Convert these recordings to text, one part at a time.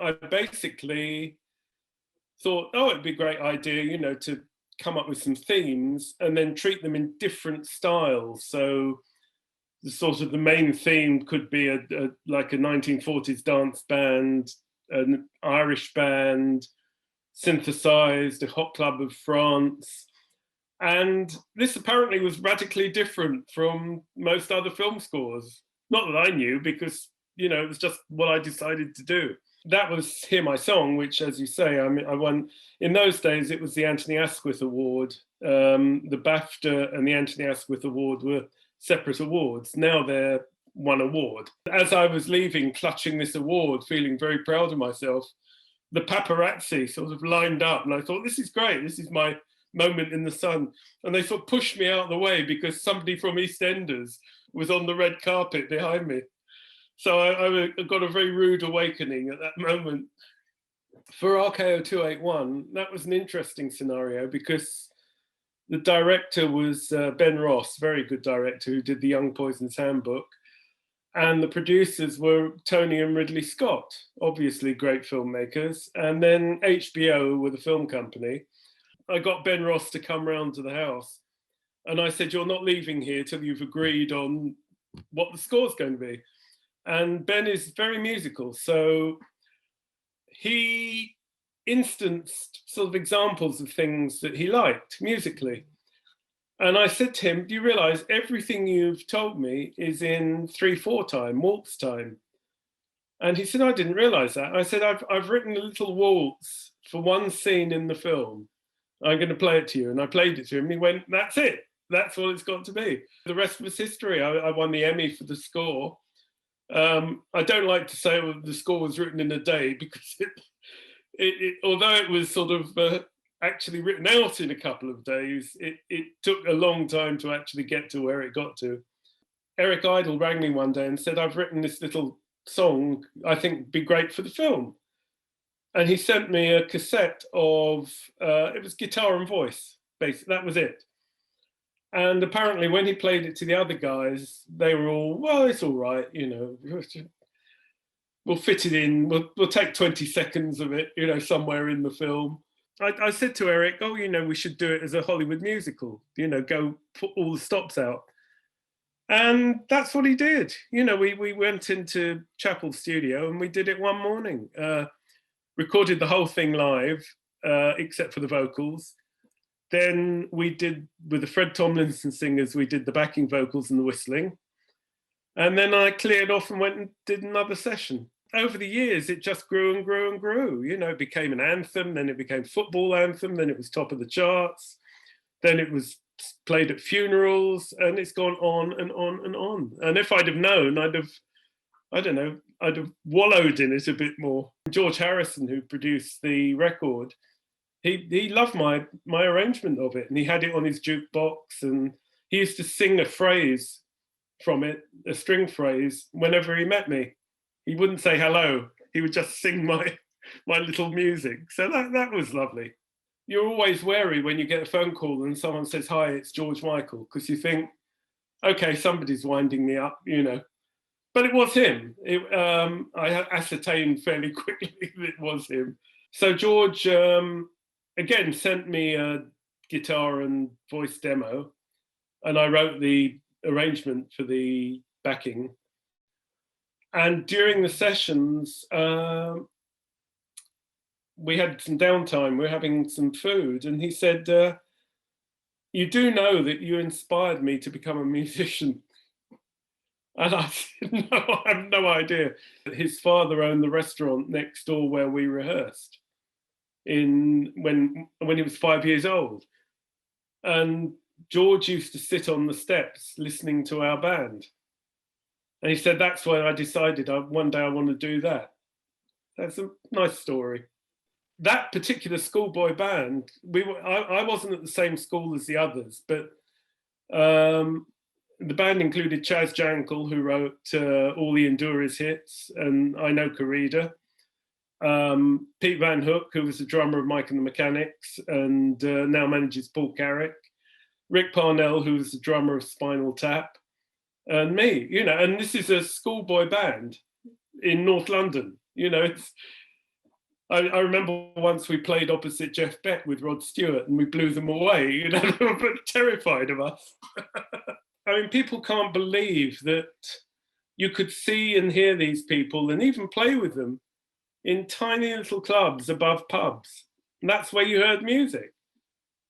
I basically thought, oh, it'd be a great idea, to come up with some themes and then treat them in different styles. So the main theme could be like a 1940s dance band, an Irish band, synthesized, a hot club of France. And this apparently was radically different from most other film scores. Not that I knew, because, it was just what I decided to do. That was Hear My Song, which, as you say, I won. In those days, it was the Anthony Asquith Award. The BAFTA and the Anthony Asquith Award were separate awards. Now they're one award. As I was leaving, clutching this award, feeling very proud of myself, the paparazzi sort of lined up, and I thought, this is great. This is my moment in the sun. And they sort of pushed me out of the way because somebody from EastEnders was on the red carpet behind me. So I got a very rude awakening at that moment. For RKO 281, that was an interesting scenario because the director was Ben Ross, very good director, who did the Young Poison's Handbook. And the producers were Tony and Ridley Scott, obviously great filmmakers. And then HBO were the film company. I got Ben Ross to come round to the house. And I said, you're not leaving here till you've agreed on what the score's going to be. And Ben is very musical. So he instanced sort of examples of things that he liked musically. And I said to him, do you realize everything you've told me is in 3/4 time, waltz time? And he said, I didn't realize that. I said, I've written a little waltz for one scene in the film. I'm going to play it to you. And I played it to him. And he went, that's it. That's what it's got to be. The rest was history. I won the Emmy for the score. I don't like to say the score was written in a day, because although it was sort of actually written out in a couple of days, it took a long time to actually get to where it got to. Eric Idle rang me one day and said, I've written this little song, I think would be great for the film. And he sent me a cassette of, it was guitar and voice, basically, that was it. And apparently when he played it to the other guys, they were all, well, it's all right, we'll fit it in, we'll take 20 seconds of it, somewhere in the film. I said to Eric, oh, we should do it as a Hollywood musical, go put all the stops out. And that's what he did. We went into Chapel Studio and we did it one morning, recorded the whole thing live, except for the vocals. Then we did, with the Fred Tomlinson singers, we did the backing vocals and the whistling. And then I cleared off and went and did another session. Over the years, it just grew and grew and grew. It became an anthem, then it became football anthem, then it was top of the charts, then it was played at funerals, and it's gone on and on and on. And if I'd have known, I'd have wallowed in it a bit more. George Harrison, who produced the record, he loved my arrangement of it, and he had it on his jukebox, and he used to sing a phrase from it, a string phrase, whenever he met me. He wouldn't say hello, he would just sing my little music. So that was lovely. You're always wary when you get a phone call and someone says, hi, it's George Michael, because you think, okay, somebody's winding me up, But it was him. I ascertained fairly quickly that it was him. So George, again, sent me a guitar and voice demo, and I wrote the arrangement for the backing. And during the sessions, we had some downtime, we were having some food, and he said, you do know that you inspired me to become a musician? And I said, no, I have no idea. His father owned the restaurant next door where we rehearsed when he was 5 years old. And George used to sit on the steps listening to our band. And he said, that's when I decided one day I want to do that. That's a nice story. That particular schoolboy band, I wasn't at the same school as the others, but the band included Chas Jankel, who wrote all the Endurers hits, and I Know Corrida. Pete Van Hook, who was the drummer of Mike and the Mechanics and now manages Paul Carrick. Rick Parnell, who was the drummer of Spinal Tap. And me, and this is a schoolboy band in North London. I remember once we played opposite Jeff Beck with Rod Stewart and we blew them away, you know, they were terrified of us. I mean, people can't believe that you could see and hear these people and even play with them in tiny little clubs above pubs. And that's where you heard music.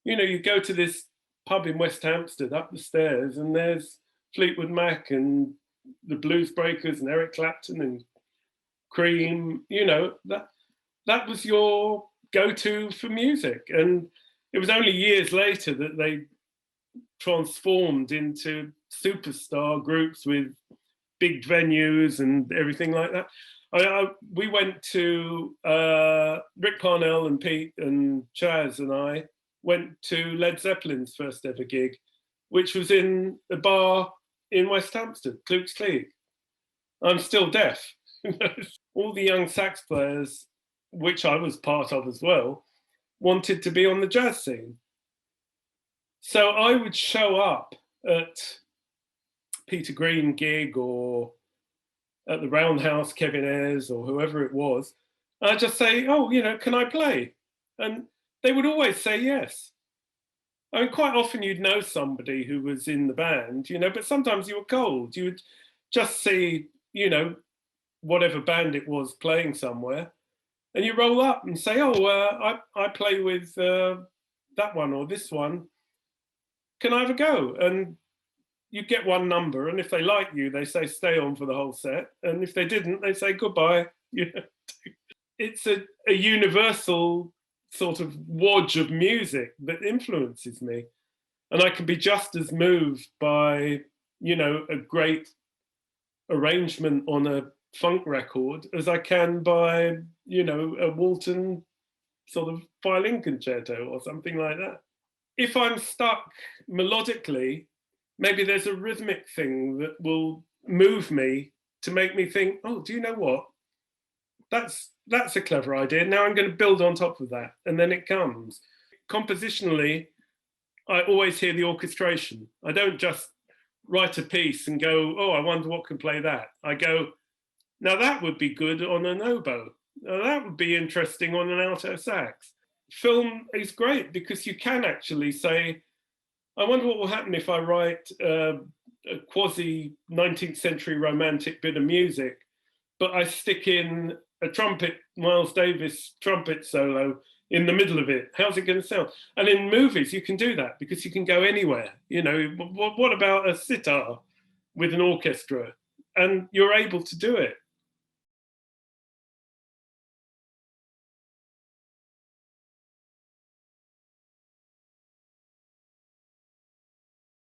You know, you go to this pub in West Hampstead up the stairs and there's Fleetwood Mac and the Blues Breakers and Eric Clapton and Cream, you know, that was your go-to for music. And it was only years later that they transformed into superstar groups with big venues and everything like that. We went to Rick Parnell and Pete and Chaz and I went to Led Zeppelin's first ever gig, which was in a bar in West Hampstead, Klukes Klieg. I'm still deaf. All the young sax players, which I was part of as well, wanted to be on the jazz scene. So I would show up at Peter Green gig or at the Roundhouse, Kevin Ayers or whoever it was. I'd just say, oh, you know, can I play? And they would always say yes. I mean, quite often you'd know somebody who was in the band, you know, but sometimes you were cold. You would just see, you know, whatever band it was playing somewhere, and you roll up and say, oh, I play with that one or this one. Can I have a go? And you get one number, and if they like you, they say stay on for the whole set. And if they didn't, they say goodbye. It's a universal sort of wodge of music that influences me. And I can be just as moved by, you know, a great arrangement on a funk record as I can by, you know, a Walton sort of violin concerto or something like that. If I'm stuck melodically, maybe there's a rhythmic thing that will move me to make me think, oh, do you know what? That's a clever idea. Now I'm going to build on top of that. And then it comes. Compositionally, I always hear the orchestration. I don't just write a piece and go, oh, I wonder what can play that. I go, now that would be good on an oboe. Now that would be interesting on an alto sax. Film is great because you can actually say, I wonder what will happen if I write a quasi 19th century romantic bit of music, but I stick in a trumpet, Miles Davis trumpet solo in the middle of it. How's it going to sound? And in movies, you can do that because you can go anywhere. You know, what about a sitar with an orchestra? And you're able to do it.